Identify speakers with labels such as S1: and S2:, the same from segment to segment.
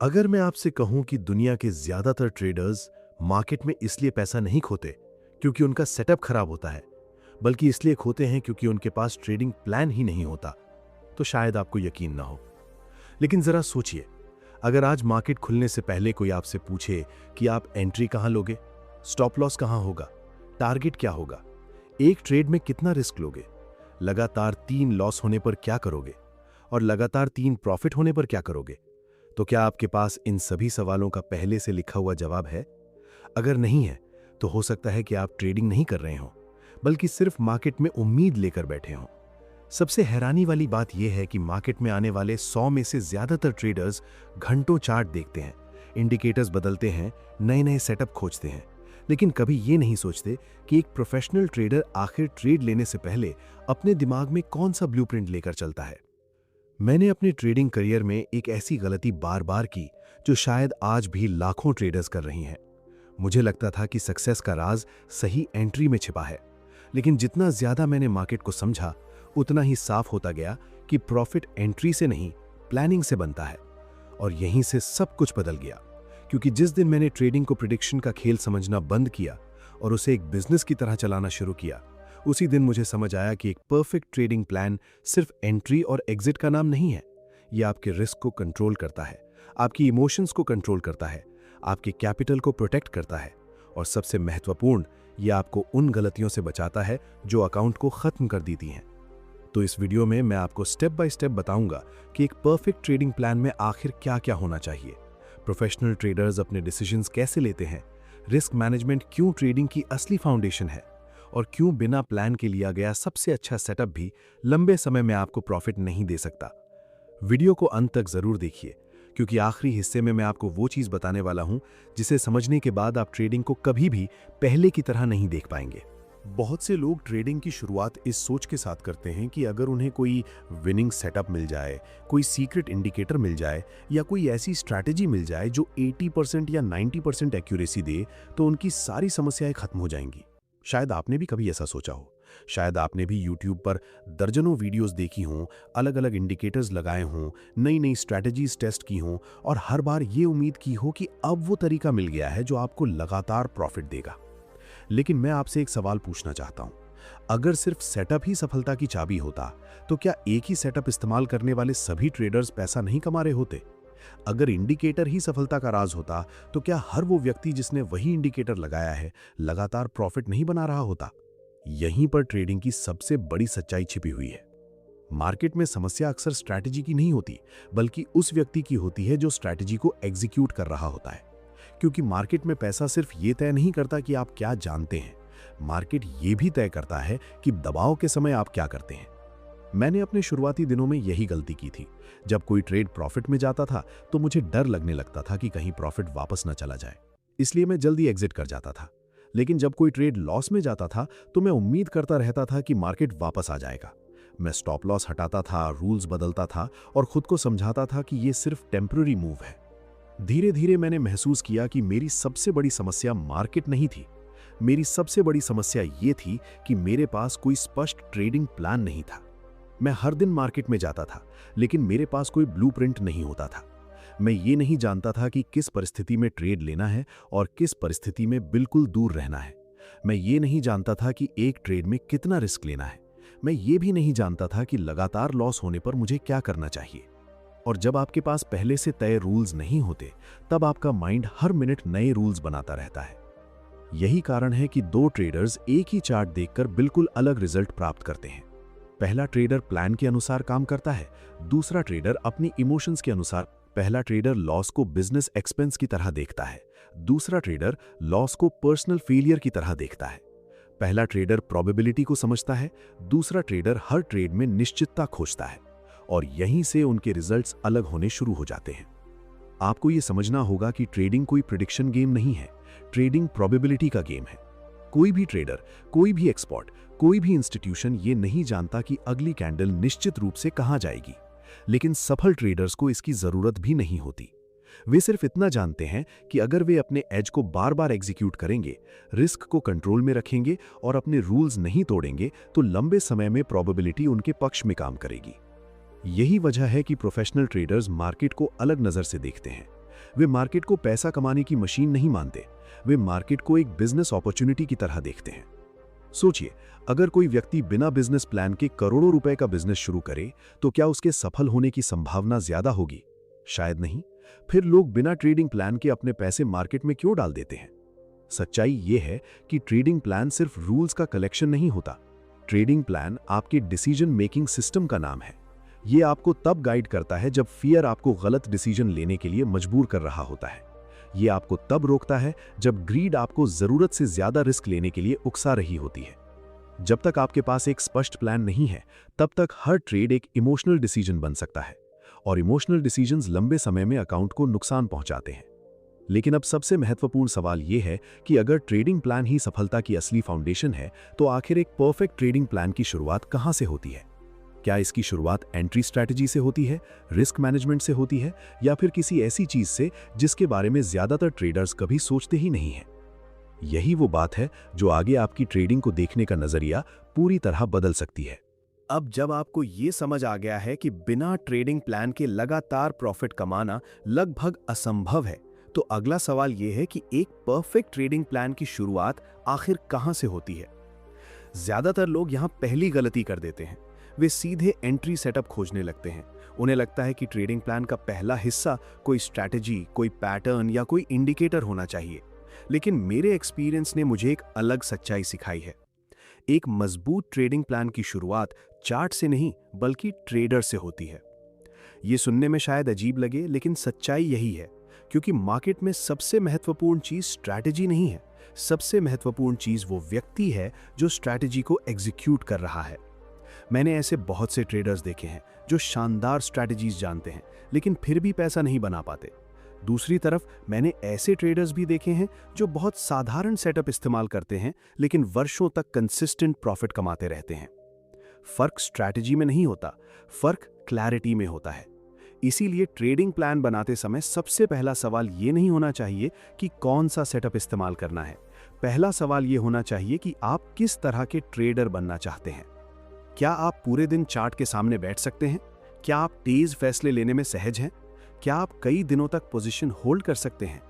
S1: अगर मैं आपसे कहूं कि दुनिया के ज्यादातर ट्रेडर्स मार्केट में इसलिए पैसा नहीं खोते क्योंकि उनका सेटअप खराब होता है, बल्कि इसलिए खोते हैं क्योंकि उनके पास ट्रेडिंग प्लान ही नहीं होता, तो शायद आपको यकीन ना हो। लेकिन जरा सोचिए, अगर आज मार्केट खुलने से पहले कोई आपसे पूछे कि आप एंट्री कहां लोगे, स्टॉप लॉस कहां होगा, टारगेट क्या होगा, एक ट्रेड में कितना रिस्क लोगे, लगातार 3 लॉस होने पर क्या करोगे और लगातार 3 प्रॉफिट होने पर क्या करोगे, तो क्या आपके पास इन सभी सवालों का पहले से लिखा हुआ जवाब है? अगर नहीं है, तो हो सकता है कि आप ट्रेडिंग नहीं कर रहे हों, बल्कि सिर्फ मार्केट में उम्मीद लेकर बैठे हों। सबसे हैरानी वाली बात यह है कि मार्केट में आने वाले 100 में से ज्यादातर ट्रेडर्स घंटों चार्ट देखते हैं, इंडिकेटर्स बदलते हैं, नए नए सेटअप खोजते हैं, लेकिन कभी ये नहीं सोचते कि एक प्रोफेशनल ट्रेडर आखिर ट्रेड लेने से पहले अपने दिमाग में कौन सा ब्लूप्रिंट लेकर चलता है। मैंने अपने ट्रेडिंग करियर में एक ऐसी गलती बार बार की जो शायद आज भी लाखों ट्रेडर्स कर रही हैं। मुझे लगता था कि सक्सेस का राज सही एंट्री में छिपा है, लेकिन जितना ज्यादा मैंने मार्केट को समझा, उतना ही साफ होता गया कि प्रॉफिट एंट्री से नहीं, प्लानिंग से बनता है। और यहीं से सब कुछ बदल गया, क्योंकि जिस दिन मैंने ट्रेडिंग को प्रिडिक्शन का खेल समझना बंद किया और उसे एक बिजनेस की तरह चलाना शुरू किया, उसी दिन मुझे समझ आया कि एक परफेक्ट ट्रेडिंग प्लान सिर्फ एंट्री और एग्जिट का नाम नहीं है। यह आपके रिस्क को कंट्रोल करता है, आपकी इमोशंस को कंट्रोल करता है, आपके कैपिटल को प्रोटेक्ट करता है, और सबसे महत्वपूर्ण, यह आपको उन गलतियों से बचाता है जो अकाउंट को खत्म कर देती हैं। तो इस वीडियो में मैं आपको स्टेप बाय स्टेप बताऊंगा कि एक परफेक्ट ट्रेडिंग प्लान में आखिर क्या क्या होना चाहिए, प्रोफेशनल ट्रेडर्स अपने डिसीजंस कैसे लेते हैं, रिस्क मैनेजमेंट क्यों ट्रेडिंग की असली फाउंडेशन है, और क्यों बिना प्लान के लिया गया सबसे अच्छा सेटअप भी लंबे समय में आपको प्रॉफिट नहीं दे सकता। वीडियो को अंत तक जरूर देखिए, क्योंकि आखिरी हिस्से में मैं आपको वो चीज बताने वाला हूं जिसे समझने के बाद आप ट्रेडिंग को कभी भी पहले की तरह नहीं देख पाएंगे। बहुत से लोग ट्रेडिंग की शुरुआत इस सोच के साथ करते हैं कि अगर उन्हें कोई विनिंग सेटअप मिल जाए, कोई सीक्रेट इंडिकेटर मिल जाए, या कोई ऐसी स्ट्रैटेजी मिल जाए जो 80% या 90% एक्यूरेसी दे, तो उनकी सारी समस्याएं खत्म हो जाएंगी। शायद आपने भी कभी ऐसा सोचा हो। शायद आपने भी YouTube पर दर्जनों वीडियोस देखी हों, अलग अलग इंडिकेटर्स लगाए हों, नई नई स्ट्रैटेजीज टेस्ट की हों, और हर बार ये उम्मीद की हो कि अब वो तरीका मिल गया है जो आपको लगातार प्रॉफिट देगा। लेकिन मैं आपसे एक सवाल पूछना चाहता हूं, अगर सिर्फ सेटअप ही सफलता की चाबी होता, तो क्या एक ही सेटअप इस्तेमाल करने वाले सभी ट्रेडर्स पैसा नहीं कमा रहे होते? अगर इंडिकेटर ही सफलता का राज होता, तो क्या हर वो व्यक्ति जिसने वही इंडिकेटर लगाया है लगातार प्रॉफिट नहीं बना रहा होता? यहीं पर ट्रेडिंग की सबसे बड़ी सच्चाई छिपी हुई है। मार्केट में समस्या अक्सर स्ट्रैटेजी की नहीं होती, बल्कि उस व्यक्ति की होती है जो स्ट्रैटेजी को एग्जीक्यूट कर रहा होता है। क्योंकि मार्केट में पैसा सिर्फ ये तय नहीं करता कि आप क्या जानते हैं, मार्केट ये भी तय करता है कि दबाव के समय आप क्या करते हैं। मैंने अपने शुरुआती दिनों में यही गलती की थी। जब कोई ट्रेड प्रॉफिट में जाता था तो मुझे डर लगने लगता था कि कहीं प्रॉफिट वापस न चला जाए, इसलिए मैं जल्दी एग्जिट कर जाता था। लेकिन जब कोई ट्रेड लॉस में जाता था तो मैं उम्मीद करता रहता था कि मार्केट वापस आ जाएगा। मैं स्टॉप लॉस हटाता था, रूल्स बदलता था और खुद को समझाता था कि यह सिर्फ टेम्पररी मूव है। धीरे धीरे मैंने महसूस किया कि मेरी सबसे बड़ी समस्या मार्केट नहीं थी। मेरी सबसे बड़ी समस्या ये थी कि मेरे पास कोई स्पष्ट ट्रेडिंग प्लान नहीं था। मैं हर दिन मार्केट में जाता था, लेकिन मेरे पास कोई ब्लूप्रिंट नहीं होता था। मैं ये नहीं जानता था कि किस परिस्थिति में ट्रेड लेना है और किस परिस्थिति में बिल्कुल दूर रहना है। मैं ये नहीं जानता था कि एक ट्रेड में कितना रिस्क लेना है। मैं ये भी नहीं जानता था कि लगातार लॉस होने पर मुझे क्या करना चाहिए। और जब आपके पास पहले से तय रूल्स नहीं होते, तब आपका माइंड हर मिनट नए रूल्स बनाता रहता है। यही कारण है कि दो ट्रेडर्स एक ही चार्ट देखकर बिल्कुल अलग रिजल्ट प्राप्त करते हैं। पहला ट्रेडर प्लान के अनुसार काम करता है, दूसरा ट्रेडर अपनी इमोशंस के अनुसार। पहला ट्रेडर लॉस को बिजनेस एक्सपेंस की तरह देखता है, दूसरा ट्रेडर लॉस को पर्सनल फेलियर की तरह देखता है। पहला ट्रेडर प्रोबेबिलिटी को समझता है, दूसरा ट्रेडर हर ट्रेड में निश्चितता खोजता है, और यहीं से उनके रिजल्ट्स अलग होने शुरू हो जाते हैं। आपको यह समझना होगा कि ट्रेडिंग कोई प्रिडिक्शन गेम नहीं है, ट्रेडिंग प्रोबेबिलिटी का गेम है। कोई भी ट्रेडर, कोई भी एक्सपर्ट, कोई भी इंस्टीट्यूशन ये नहीं जानता कि अगली कैंडल निश्चित रूप से कहां जाएगी, लेकिन सफल ट्रेडर्स को इसकी जरूरत भी नहीं होती। वे सिर्फ इतना जानते हैं कि अगर वे अपने एज को बार बार एग्जीक्यूट करेंगे, रिस्क को कंट्रोल में रखेंगे और अपने रूल्स नहीं तोड़ेंगे, तो लंबे समय में प्रोबेबिलिटी उनके पक्ष में काम करेगी। यही वजह है कि प्रोफेशनल ट्रेडर्स मार्केट को अलग नजर से देखते हैं। वे मार्केट को पैसा कमाने की मशीन नहीं मानते, वे मार्केट को एक बिजनेस अपॉर्चुनिटी की तरह देखते हैं। सोचिए, अगर कोई व्यक्ति बिना बिजनेस प्लान के करोड़ों रुपए का बिजनेस शुरू करे तो क्या उसके सफल होने की संभावना ज्यादा होगी? शायद नहीं। फिर लोग बिना ट्रेडिंग प्लान के अपने पैसे मार्केट में क्यों डाल देते हैं? सच्चाई यह है कि ट्रेडिंग प्लान सिर्फ रूल्स का कलेक्शन नहीं होता। ट्रेडिंग प्लान आपके डिसीजन मेकिंग सिस्टम का नाम है। यह आपको तब गाइड करता है जब फियर आपको गलत डिसीजन लेने के लिए मजबूर कर रहा होता है। यह आपको तब रोकता है जब ग्रीड आपको जरूरत से ज्यादा रिस्क लेने के लिए उकसा रही होती है। जब तक आपके पास एक स्पष्ट प्लान नहीं है, तब तक हर ट्रेड एक इमोशनल डिसीजन बन सकता है, और इमोशनल डिसीजंस लंबे समय में अकाउंट को नुकसान पहुंचाते हैं। लेकिन अब सबसे महत्वपूर्ण सवाल यह है कि अगर ट्रेडिंग प्लान ही सफलता की असली फाउंडेशन है, तो आखिर एक परफेक्ट ट्रेडिंग प्लान की शुरुआत कहां से होती है? क्या इसकी शुरुआत एंट्री स्ट्रैटेजी से होती है, रिस्क मैनेजमेंट से होती है, या फिर किसी ऐसी चीज से जिसके बारे में ज्यादातर ट्रेडर्स कभी सोचते ही नहीं हैं? यही वो बात है जो आगे आपकी ट्रेडिंग को देखने का नजरिया पूरी तरह बदल सकती है।
S2: अब जब आपको ये समझ आ गया है कि बिना ट्रेडिंग प्लान के लगातार प्रॉफिट कमाना लगभग असंभव है, तो अगला सवाल यह है कि एक परफेक्ट ट्रेडिंग प्लान की शुरुआत आखिर कहां से होती है? ज्यादातर लोग यहां पहली गलती कर देते हैं। वे सीधे एंट्री सेटअप खोजने लगते हैं। उन्हें लगता है कि ट्रेडिंग प्लान का पहला हिस्सा कोई स्ट्रैटेजी, कोई पैटर्न या कोई इंडिकेटर होना चाहिए। लेकिन मेरे एक्सपीरियंस ने मुझे एक अलग सच्चाई सिखाई है। एक मजबूत ट्रेडिंग प्लान की शुरुआत चार्ट से नहीं, बल्कि ट्रेडर से होती है। यह सुनने में शायद अजीब लगे, लेकिन सच्चाई यही है, क्योंकि मार्केट में सबसे महत्वपूर्ण चीज स्ट्रैटेजी नहीं है। सबसे महत्वपूर्ण चीज वो व्यक्ति है जो स्ट्रैटेजी को एग्जीक्यूट कर रहा है। मैंने ऐसे बहुत से ट्रेडर्स देखे हैं जो शानदार स्ट्रैटेजीज जानते हैं, लेकिन फिर भी पैसा नहीं बना पाते। दूसरी तरफ मैंने ऐसे ट्रेडर्स भी देखे हैं जो बहुत साधारण सेटअप इस्तेमाल करते हैं, लेकिन वर्षों तक कंसिस्टेंट प्रॉफिट कमाते रहते हैं। फर्क स्ट्रैटेजी में नहीं होता, फर्क क्लैरिटी में होता है। इसीलिए ट्रेडिंग प्लान बनाते समय सबसे पहला सवाल ये नहीं होना चाहिए कि कौन सा सेटअप इस्तेमाल करना है। पहला सवाल ये होना चाहिए कि आप किस तरह के ट्रेडर बनना चाहते हैं। क्या आप पूरे दिन चार्ट के सामने बैठ सकते हैं? क्या आप तेज फैसले लेने में सहज हैं? क्या आप कई दिनों तक पोजीशन होल्ड कर सकते हैं?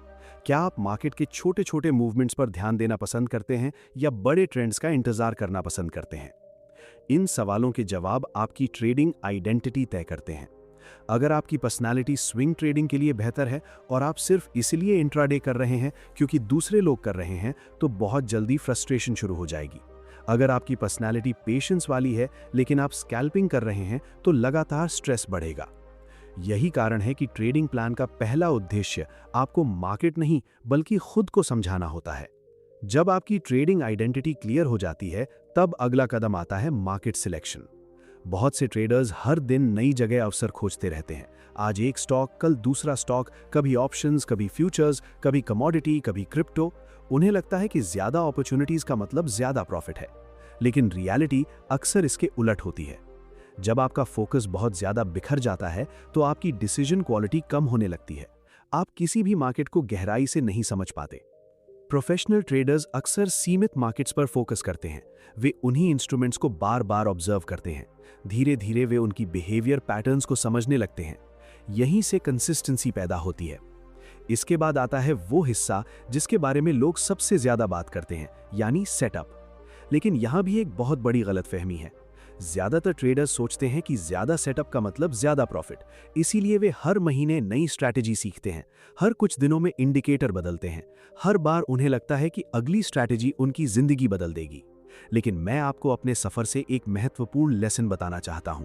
S2: क्या आप मार्केट के छोटे छोटे मूवमेंट्स पर ध्यान देना पसंद करते हैं या बड़े ट्रेंड्स का इंतजार करना पसंद करते हैं? इन सवालों के जवाब आपकी ट्रेडिंग आइडेंटिटी तय करते हैं। अगर आपकी पर्सनालिटी स्विंग ट्रेडिंग के लिए बेहतर है और आप सिर्फ इसलिए इंट्राडे कर रहे हैं क्योंकि दूसरे लोग कर रहे हैं, तो बहुत जल्दी फ्रस्ट्रेशन शुरू हो जाएगी। अगर आपकी पर्सनालिटी पेशेंस वाली है लेकिन आप स्कैल्पिंग कर रहे हैं, तो लगातार स्ट्रेस बढ़ेगा। यही कारण है कि ट्रेडिंग प्लान का पहला उद्देश्य आपको मार्केट नहीं, बल्कि खुद को समझाना होता है। जब आपकी ट्रेडिंग आइडेंटिटी क्लियर हो जाती है, तब अगला कदम आता है मार्केट सिलेक्शन। बहुत से ट्रेडर्स हर दिन नई जगह अवसर खोजते रहते हैं। आज एक स्टॉक, कल दूसरा स्टॉक, कभी ऑप्शंस, कभी फ्यूचर्स, कभी कमोडिटी, कभी क्रिप्टो। उन्हें लगता है कि ज्यादा अपॉर्चुनिटीज का मतलब ज्यादा प्रॉफिट है, लेकिन रियलिटी अक्सर इसके उलट होती है। जब आपका फोकस बहुत ज्यादा बिखर जाता है, तो आपकी डिसीजन क्वालिटी कम होने लगती है। आप किसी भी मार्केट को गहराई से नहीं समझ पाते। प्रोफेशनल ट्रेडर्स अक्सर सीमित मार्केट्स पर फोकस करते हैं। वे उन्हीं इंस्ट्रूमेंट्स को बार बार ऑब्जर्व करते हैं। धीरे धीरे वे उनकी बिहेवियर पैटर्न्स को समझने लगते हैं। यहीं से कंसिस्टेंसी पैदा होती है। इसके बाद आता है वो हिस्सा जिसके बारे में लोग सबसे ज्यादा बात करते हैं, यानी सेटअप। लेकिन यहां भी एक बहुत बड़ी गलतफहमी है। ज्यादातर ट्रेडर्स सोचते हैं कि ज्यादा सेटअप का मतलब ज्यादा प्रॉफिट, इसीलिए वे हर महीने नई स्ट्रैटेजी सीखते हैं, हर कुछ दिनों में इंडिकेटर बदलते हैं। हर बार उन्हें लगता है कि अगली स्ट्रैटेजी उनकी जिंदगी बदल देगी। लेकिन मैं आपको अपने सफर से एक महत्वपूर्ण लेसन बताना चाहता हूं।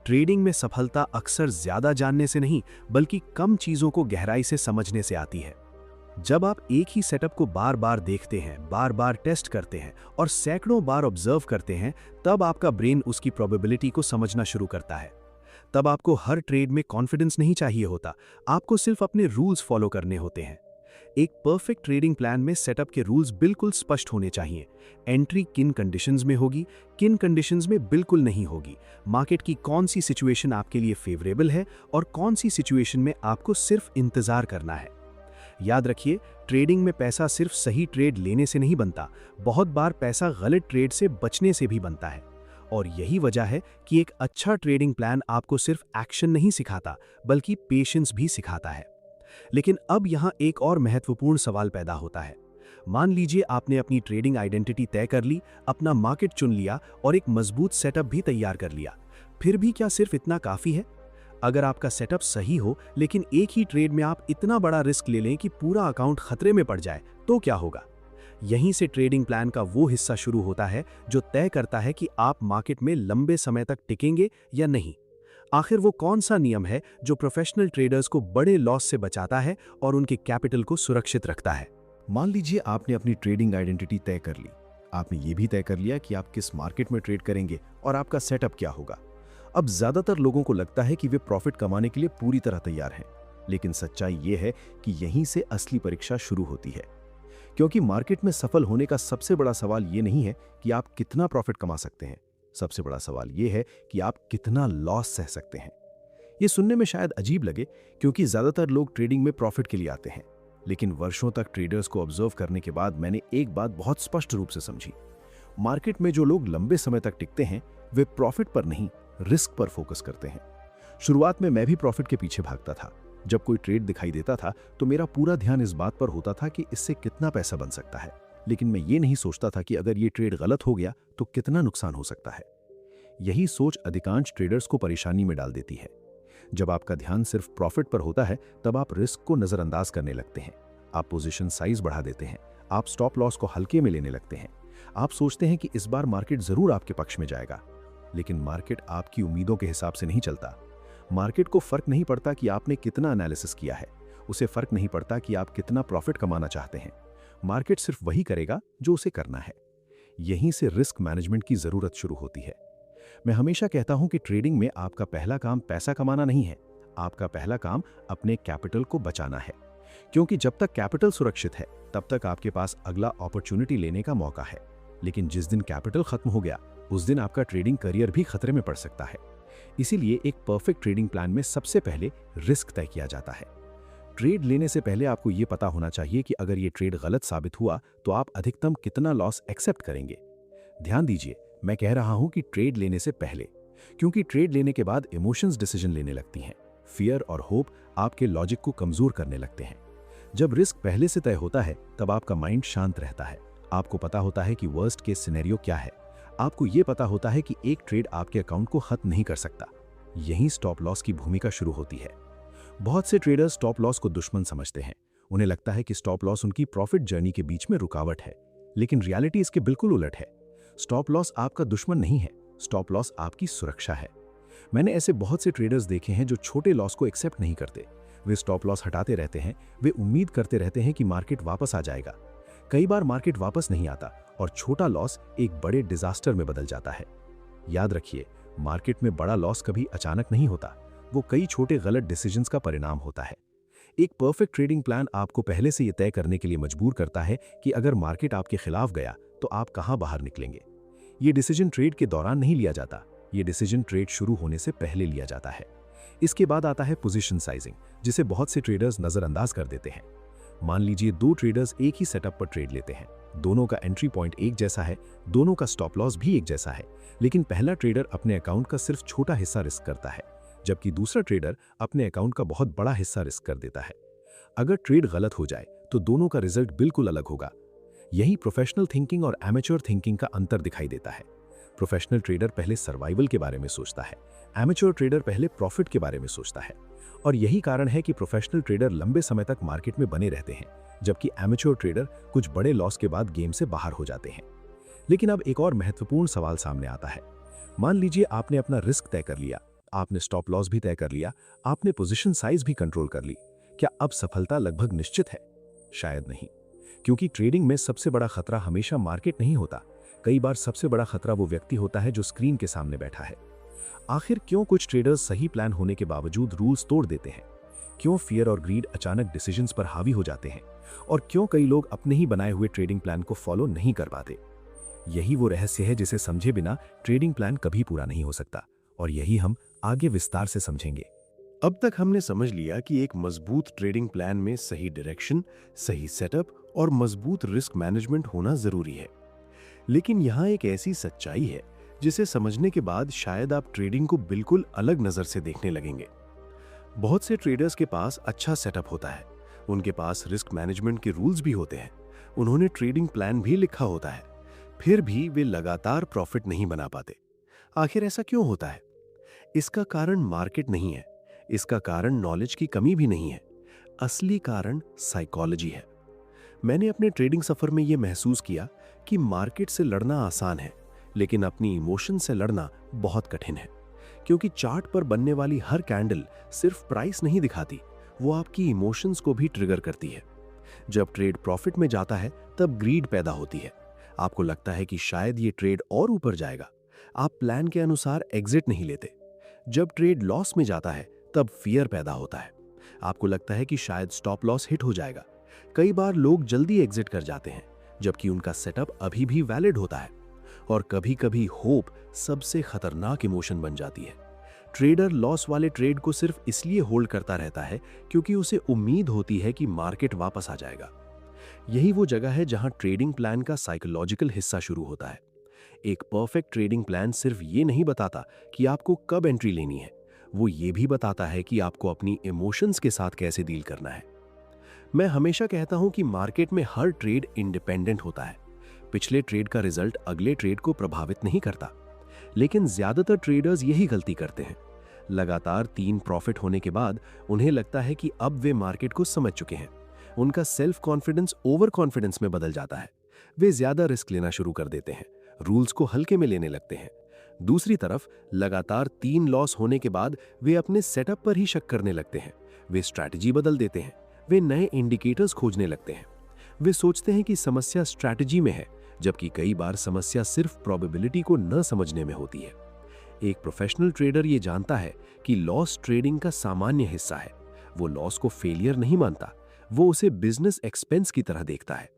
S2: ट्रेडिंग में सफलता अक्सर ज्यादा जानने से नहीं, बल्कि कम चीजों को गहराई से समझने से आती है। जब आप एक ही सेटअप को बार बार देखते हैं, बार बार टेस्ट करते हैं और सैकड़ों बार ऑब्जर्व करते हैं, तब आपका ब्रेन उसकी प्रोबेबिलिटी को समझना शुरू करता है। तब आपको हर ट्रेड में कॉन्फिडेंस नहीं चाहिए होता, आपको सिर्फ अपने रूल्स फॉलो करने होते हैं। एक परफेक्ट ट्रेडिंग प्लान में सेटअप के रूल्स बिल्कुल स्पष्ट होने चाहिए। एंट्री किन कंडीशंस में होगी, किन कंडीशंस में बिल्कुल नहीं होगी, मार्केट की कौन सी सिचुएशन आपके लिए फेवरेबल है और कौन सी सिचुएशन में आपको सिर्फ इंतजार करना है। याद रखिए, ट्रेडिंग में पैसा सिर्फ सही ट्रेड लेने से नहीं बनता, बहुत बार पैसा गलत ट्रेड से बचने से भी बनता है। और यही वजह है कि एक अच्छा ट्रेडिंग प्लान आपको सिर्फ एक्शन नहीं सिखाता, बल्कि पेशेंस भी सिखाता है। लेकिन अब यहाँ एक और महत्वपूर्ण सवाल पैदा होता है। मान लीजिए आपने अपनी ट्रेडिंग आइडेंटिटी तय कर ली, अपना मार्केट चुन लिया और एक मजबूत सेटअप भी तैयार कर लिया। फिर भी क्या सिर्फ इतना काफी है? अगर आपका सेटअप सही हो लेकिन एक ही ट्रेड में आप इतना बड़ा रिस्क ले लें कि पूरा अकाउंट खतरे में पड़ जाए, तो क्या होगा? यहीं से ट्रेडिंग प्लान का वो हिस्सा शुरू होता है जो तय करता है कि आप मार्केट में लंबे समय तक टिकेंगे या नहीं। आखिर वो कौन सा नियम है जो प्रोफेशनल ट्रेडर्स को बड़े लॉस से बचाता है और उनके कैपिटल को सुरक्षित रखता है?
S1: मान लीजिए आपने अपनी ट्रेडिंग आइडेंटिटी तय कर ली। आपने ये भी तय कर लिया कि आप किस मार्केट में ट्रेड करेंगे और आपका सेटअप क्या होगा। अब ज्यादातर लोगों को लगता है कि वे प्रॉफिट कमाने के लिए पूरी तरह तैयार हैं, लेकिन सच्चाई ये है कि यहीं से असली परीक्षा शुरू होती है। क्योंकि मार्केट में सफल होने का सबसे बड़ा सवाल ये नहीं है कि आप कितना प्रॉफिट कमा सकते हैं, सबसे बड़ा सवाल ये है कि आप कितना लॉस सह सकते हैं। ये सुनने में शायद अजीब लगे क्योंकि ज्यादातर लोग ट्रेडिंग में प्रॉफिट के लिए आते हैं, लेकिन वर्षों तक ट्रेडर्स को ऑब्जर्व करने के बाद मैंने एक बात बहुत स्पष्ट रूप से समझी। मार्केट में जो लोग लंबे समय तक टिकते हैं वे प्रॉफिट पर नहीं, रिस्क पर फोकस करते हैं। शुरुआत में मैं भी प्रॉफिट के पीछे भागता था। जब कोई ट्रेड दिखाई देता था तो मेरा पूरा ध्यान इस बात पर होता था कि इससे कितना पैसा बन सकता है, लेकिन मैं ये नहीं सोचता था कि अगर ये ट्रेड गलत हो गया तो कितना नुकसान हो सकता है। यही सोच अधिकांश ट्रेडर्स को परेशानी में डाल देती है। जब आपका ध्यान सिर्फ प्रॉफिट पर होता है तब आप रिस्क को नजरअंदाज करने लगते हैं। आप पोजीशन साइज बढ़ा देते हैं, आप स्टॉप लॉस को हल्के में लेने लगते हैं। आप सोचते हैं कि इस बार मार्केट जरूर आपके पक्ष में जाएगा, लेकिन मार्केट आपकी उम्मीदों के हिसाब से नहीं चलता। मार्केट को फर्क नहीं पड़ता कि आपने कितना एनालिसिस किया है, उसे फर्क नहीं पड़ता कि आप कितना प्रॉफिट कमाना चाहते हैं। मार्केट सिर्फ वही करेगा जो उसे करना है। यहीं से रिस्क मैनेजमेंट की जरूरत शुरू होती है। मैं हमेशा कहता हूं कि ट्रेडिंग में आपका पहला काम पैसा कमाना नहीं है, आपका पहला काम अपने कैपिटल को बचाना है। क्योंकि जब तक कैपिटल सुरक्षित है तब तक आपके पास अगला अपॉर्चुनिटी लेने का मौका है, लेकिन जिस दिन कैपिटल खत्म हो गया उस दिन आपका ट्रेडिंग करियर भी खतरे में पड़ सकता है। इसीलिए एक परफेक्ट ट्रेडिंग प्लान में सबसे पहले रिस्क तय किया जाता है। ट्रेड लेने से पहले आपको यह पता होना चाहिए कि अगर ये ट्रेड गलत साबित हुआ तो आप अधिकतम कितना लॉस एक्सेप्ट करेंगे। ध्यान दीजिए, मैं कह रहा हूं कि ट्रेड लेने से पहले, क्योंकि ट्रेड लेने के बाद इमोशंस डिसीजन लेने लगती हैं। फियर और होप आपके लॉजिक को कमजोर करने लगते हैं। जब रिस्क पहले से तय होता है तब आपका माइंड शांत रहता है। आपको पता होता है कि वर्स्ट केस सिनेरियो क्या है। आपको यह पता होता है कि एक ट्रेड आपके अकाउंट को खत्म नहीं कर सकता। यहीं स्टॉप लॉस की भूमिका शुरू होती है। बहुत से ट्रेडर्स स्टॉप लॉस को दुश्मन समझते हैं। उन्हें लगता है कि स्टॉप लॉस उनकी प्रॉफिट जर्नी के बीच में रुकावट है, लेकिन रियलिटी इसके बिल्कुल उलट है। स्टॉप लॉस आपका दुश्मन नहीं है, स्टॉप लॉस आपकी सुरक्षा है। मैंने ऐसे बहुत से ट्रेडर्स देखे हैं जो छोटे लॉस को एक्सेप्ट नहीं करते। वे स्टॉप लॉस हटाते रहते हैं, वे उम्मीद करते रहते हैं कि मार्केट वापस आ जाएगा। कई बार मार्केट वापस नहीं आता और छोटा लॉस एक बड़े डिजास्टर में बदल जाता है। याद रखिए, मार्केट में बड़ा लॉस कभी अचानक नहीं होता, वो कई छोटे गलत डिसीजंस का परिणाम होता है। एक परफेक्ट ट्रेडिंग प्लान आपको पहले से यह तय करने के लिए मजबूर करता है कि अगर मार्केट आपके खिलाफ गया तो आप कहां बाहर निकलेंगे। ये डिसीजन ट्रेड के दौरान नहीं लिया जाता, ये डिसीजन ट्रेड शुरू होने से पहले लिया जाता है। इसके बाद आता है पोजीशन साइजिंग, जिसे बहुत से ट्रेडर्स नजरअंदाज कर देते हैं। मान लीजिए दो ट्रेडर्स एक ही सेटअप पर ट्रेड लेते हैं। दोनों का एंट्री पॉइंट एक जैसा है, दोनों का स्टॉप लॉस भी एक जैसा है, लेकिन पहला ट्रेडर अपने अकाउंट का सिर्फ छोटा हिस्सा रिस्क करता है, जबकि दूसरा ट्रेडर अपने अकाउंट का बहुत बड़ा हिस्सा रिस्क कर देता है। अगर ट्रेड गलत हो जाए तो दोनों का रिजल्ट बिल्कुल अलग होगा। यही प्रोफेशनल थिंकिंग और एमेच्योर थिंकिंग का अंतर दिखाई देता है। प्रोफेशनल ट्रेडर पहले सर्वाइवल के बारे में सोचता है, एमेच्योर ट्रेडर पहले प्रॉफिट के बारे में सोचता है। और यही कारण है कि प्रोफेशनल ट्रेडर लंबे समय तक मार्केट में बने रहते हैं, जबकि एमेच्योर ट्रेडर कुछ बड़े लॉस के बाद गेम से बाहर हो जाते हैं। लेकिन अब एक और महत्वपूर्ण सवाल सामने आता है। मान लीजिए आपने अपना रिस्क तय कर लिया, आपने स्टॉप लॉस भी तय कर लिया, आपने पोजीशन साइज भी कंट्रोल कर ली। क्या अब सफलता लगभग निश्चित है? शायद नहीं, क्योंकि ट्रेडिंग में सबसे बड़ा खतरा हमेशा मार्केट नहीं होता। कई बार सबसे बड़ा खतरा वो व्यक्ति होता है जो स्क्रीन के सामने बैठा है। आखिर क्यों कुछ ट्रेडर्स सही प्लान होने के बावजूद रूल्स तोड़ देते हैं? क्यों फियर और ग्रीड अचानक डिसीजंस पर हावी हो जाते हैं? और क्यों कई लोग अपने ही बनाए हुए ट्रेडिंग प्लान को फॉलो नहीं कर पाते? यही वो रहस्य है जिसे समझे बिना ट्रेडिंग प्लान कभी पूरा नहीं हो सकता, और यही हम आगे विस्तार से समझेंगे। अब तक हमने समझ लिया कि एक मजबूत ट्रेडिंग प्लान में सही डायरेक्शन, सही सेटअप और मजबूत रिस्क मैनेजमेंट होना जरूरी है। लेकिन यहाँ एक ऐसी सच्चाई है जिसे समझने के बाद शायद आप ट्रेडिंग को बिल्कुल अलग नजर से देखने लगेंगे।
S2: बहुत से ट्रेडर्स के पास अच्छा सेटअप होता है, उनके पास रिस्क मैनेजमेंट के रूल्स भी होते हैं, उन्होंने ट्रेडिंग प्लान भी लिखा होता है, फिर भी वे लगातार प्रॉफिट नहीं बना पाते। आखिर ऐसा क्यों होता है? इसका कारण मार्केट नहीं है, इसका कारण नॉलेज की कमी भी नहीं है, असली कारण साइकोलॉजी है। मैंने अपने ट्रेडिंग सफर में यह महसूस किया कि मार्केट से लड़ना आसान है, लेकिन अपनी इमोशन से लड़ना बहुत कठिन है, क्योंकि चार्ट पर बनने वाली हर कैंडल सिर्फ प्राइस नहीं दिखाती, वो आपकी इमोशंस को भी ट्रिगर करती है। जब ट्रेड प्रॉफिट में जाता है तब ग्रीड पैदा होती है। आपको लगता है कि शायद ये ट्रेड और ऊपर जाएगा। आप प्लान के अनुसार एग्जिट नहीं लेते। जब ट्रेड लॉस में जाता है तब फियर पैदा होता है। आपको लगता है कि शायद स्टॉप लॉस हिट हो जाएगा। कई बार लोग जल्दी एग्जिट कर जाते हैं, जबकि उनका सेटअप अभी भी वैलिड होता है। और कभी-कभी होप सबसे खतरनाक इमोशन बन जाती है। ट्रेडर लॉस वाले ट्रेड को सिर्फ इसलिए होल्ड करता रहता है क्योंकि उसे उम्मीद होती है कि मार्केट वापस आ जाएगा। यही वो जगह है जहां ट्रेडिंग प्लान का साइकोलॉजिकल हिस्सा शुरू होता है। एक परफेक्ट ट्रेडिंग प्लान सिर्फ ये नहीं बताता कि आपको कब एंट्री लेनी है, वो ये भी बताता है कि आपको अपनी इमोशंस के साथ कैसे डील करना है। मैं हमेशा कहता हूं कि मार्केट में हर ट्रेड इंडिपेंडेंट होता है। पिछले ट्रेड का रिजल्ट अगले ट्रेड को प्रभावित नहीं करता, लेकिन ज्यादातर ट्रेडर्स यही गलती करते हैं। लगातार 3 प्रॉफिट होने के बाद उन्हें लगता है कि अब वे मार्केट को समझ चुके हैं। उनका सेल्फ कॉन्फिडेंस ओवर कॉन्फिडेंस में बदल जाता है। वे ज्यादा रिस्क लेना शुरू कर देते हैं, रूल्स को हल्के में लेने लगते हैं। दूसरी तरफ लगातार 3 लॉस होने के बाद वे अपने सेटअप पर ही शक करने लगते हैं। वे स्ट्रैटेजी बदल देते हैं, वे नए इंडिकेटर्स खोजने लगते हैं। वे सोचते हैं कि समस्या स्ट्रैटेजी में है, जबकि कई बार समस्या सिर्फ प्रोबेबिलिटी को न समझने में होती है। एक प्रोफेशनल ट्रेडर ये जानता है कि लॉस ट्रेडिंग का सामान्य हिस्सा है। वो लॉस को फेलियर नहीं मानता, वो उसे बिजनेस एक्सपेंस की तरह देखता है।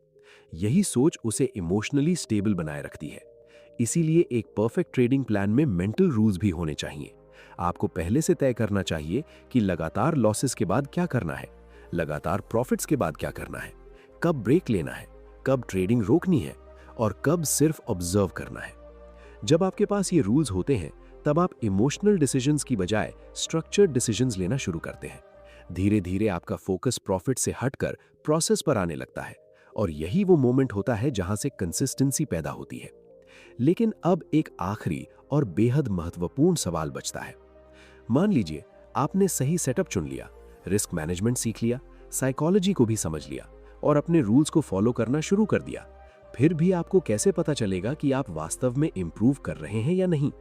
S2: यही सोच उसे इमोशनली स्टेबल बनाए रखती है। इसीलिए एक परफेक्ट ट्रेडिंग प्लान में मेंटल रूल्स भी होने चाहिए। आपको पहले से तय करना चाहिए कि लगातार लॉसेस के बाद क्या करना है, लगातार प्रॉफिट्स के बाद क्या करना है, कब ब्रेक लेना है, कब ट्रेडिंग रोकनी है और कब सिर्फ ऑब्जर्व करना है। जब आपके पास ये रूल्स होते हैं, तब आप इमोशनल डिसीजंस की बजाय स्ट्रक्चर्ड डिसीजंस लेना शुरू करते हैं। धीरे धीरे आपका फोकस प्रॉफिट से हटकर प्रोसेस पर आने लगता है, और यही वो मोमेंट होता है जहां से कंसिस्टेंसी पैदा होती है। लेकिन अब एक आखिरी और बेहद महत्वपूर्ण सवाल बचता है। मान लीजिए आपने सही सेटअप चुन लिया, रिस्क मैनेजमेंट सीख लिया, साइकोलॉजी को भी समझ लिया और अपने रूल्स को फॉलो करना शुरू कर दिया। फिर भी आपको कैसे पता चलेगा कि आप वास्तव में इंप्रूव कर रहे हैं या नहीं?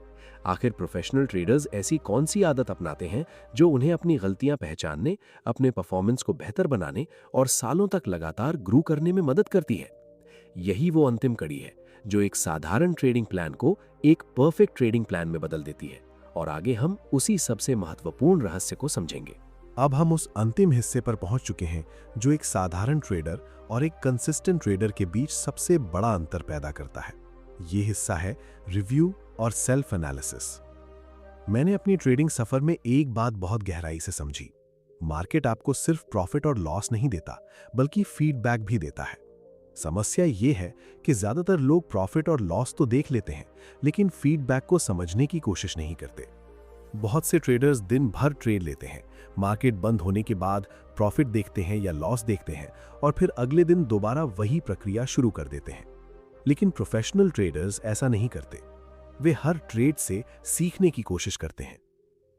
S2: आखिर प्रोफेशनल ट्रेडर्स ऐसी कौन सी आदत अपनाते हैं जो उन्हें अपनी गलतियां पहचानने, अपने परफॉर्मेंस को बेहतर बनाने और सालों तक लगातार ग्रो करने में मदद करती है? यही वो अंतिम कड़ी है जो एक साधारण ट्रेडिंग प्लान को एक परफेक्ट ट्रेडिंग प्लान में बदल देती है। और आगे हम उसी सबसे महत्वपूर्ण रहस्य को समझेंगे।
S1: अब हम उस अंतिम हिस्से पर पहुंच चुके हैं जो एक साधारण ट्रेडर और एक कंसिस्टेंट ट्रेडर के बीच सबसे बड़ा अंतर पैदा करता है। ये हिस्सा है रिव्यू और सेल्फ एनालिसिस। मैंने अपनी ट्रेडिंग सफर में एक बात बहुत गहराई से समझी। मार्केट आपको सिर्फ प्रॉफिट और लॉस नहीं देता, बल्कि फीडबैक भी देता है। समस्या ये है कि ज्यादातर लोग प्रॉफिट और लॉस तो देख लेते हैं, लेकिन फीडबैक को समझने की कोशिश नहीं करते। बहुत से ट्रेडर्स दिन भर ट्रेड लेते हैं, मार्केट बंद होने के बाद प्रॉफिट देखते हैं या लॉस देखते हैं और फिर अगले दिन दोबारा वही प्रक्रिया शुरू कर देते हैं। लेकिन प्रोफेशनल ट्रेडर्स ऐसा नहीं करते। वे हर ट्रेड से सीखने की कोशिश करते हैं।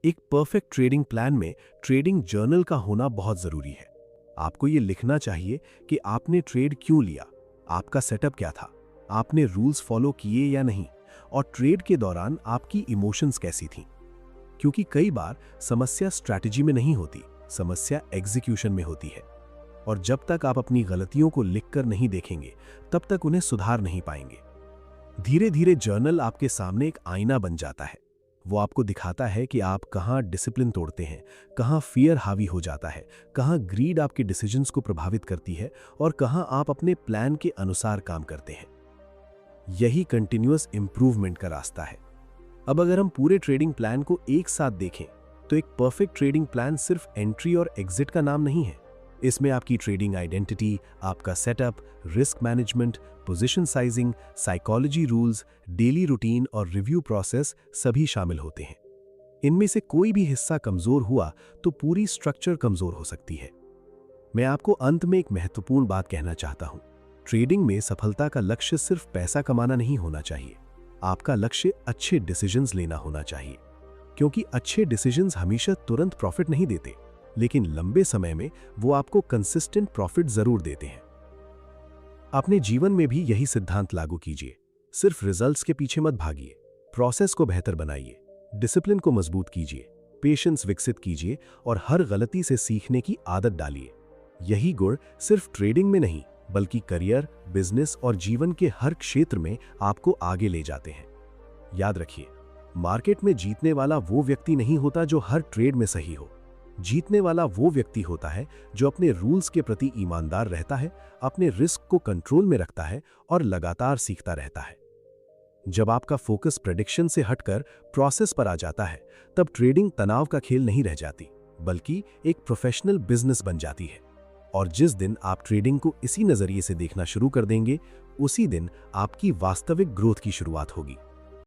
S1: एक परफेक्ट ट्रेडिंग प्लान में ट्रेडिंग जर्नल का होना बहुत जरूरी है। आपको ये लिखना चाहिए कि आपने ट्रेड क्यों लिया, आपका सेटअप क्या था, आपने रूल्स फॉलो किए या नहीं, और ट्रेड के दौरान आपकी इमोशंस कैसी थीं। क्योंकि कई बार समस्या स्ट्रैटेजी में नहीं होती, समस्या एग्जीक्यूशन में होती है। और जब तक आप अपनी गलतियों को लिखकर नहीं देखेंगे, तब तक उन्हें सुधार नहीं पाएंगे। धीरे धीरे जर्नल आपके सामने एक आईना बन जाता है। वो आपको दिखाता है कि आप कहाँ डिसिप्लिन तोड़ते हैं, कहाँ फियर हावी हो जाता है, कहाँ ग्रीड आपके डिसीजंस को प्रभावित करती है और कहाँ आप अपने प्लान के अनुसार काम करते हैं। यही कंटिन्यूअस इंप्रूवमेंट का रास्ता है। अब अगर हम पूरे ट्रेडिंग प्लान को एक साथ देखें, तो एक परफेक्ट ट्रेडिंग प्लान सिर्फ एंट्री और एग्जिट का नाम नहीं है। इसमें आपकी ट्रेडिंग आइडेंटिटी, आपका setup, risk management, position sizing, psychology rules, daily routine और रिव्यू प्रोसेस सभी शामिल होते हैं।
S2: इनमें से कोई भी हिस्सा कमजोर हुआ तो पूरी स्ट्रक्चर कमजोर हो सकती है। मैं आपको अंत में एक महत्वपूर्ण बात कहना चाहता हूं। ट्रेडिंग में सफलता का लक्ष्य सिर्फ पैसा कमाना नहीं होना चाहिए। आपका लक्ष्य अच्छे डिसीजंस लेना होना चाहिए, क्योंकि अच्छे डिसीजंस हमेशा तुरंत प्रॉफिट नहीं देते, लेकिन लंबे समय में वो आपको कंसिस्टेंट प्रॉफिट जरूर देते हैं। अपने जीवन में भी यही सिद्धांत लागू कीजिए। सिर्फ रिजल्ट्स के पीछे मत भागिए, प्रोसेस को बेहतर बनाइए, डिसिप्लिन को मजबूत कीजिए, पेशेंस विकसित कीजिए और हर गलती से सीखने की आदत डालिए। यही गुण सिर्फ ट्रेडिंग में नहीं, बल्कि करियर, बिजनेस और जीवन के हर क्षेत्र में आपको आगे ले जाते हैं। याद रखिए, मार्केट में जीतने वाला वो व्यक्ति नहीं होता जो हर ट्रेड में सही हो। जीतने वाला वो व्यक्ति होता है जो अपने रूल्स के प्रति ईमानदार रहता है, अपने रिस्क को कंट्रोल में रखता है और लगातार सीखता रहता है। जब आपका फोकस प्रेडिक्शन से हटकर प्रोसेस पर आ जाता है, तब ट्रेडिंग तनाव का खेल नहीं रह जाती, बल्कि एक प्रोफेशनल बिजनेस बन जाती है। और जिस दिन आप ट्रेडिंग को इसी नजरिए से देखना शुरू कर देंगे, उसी दिन आपकी वास्तविक ग्रोथ की शुरुआत होगी।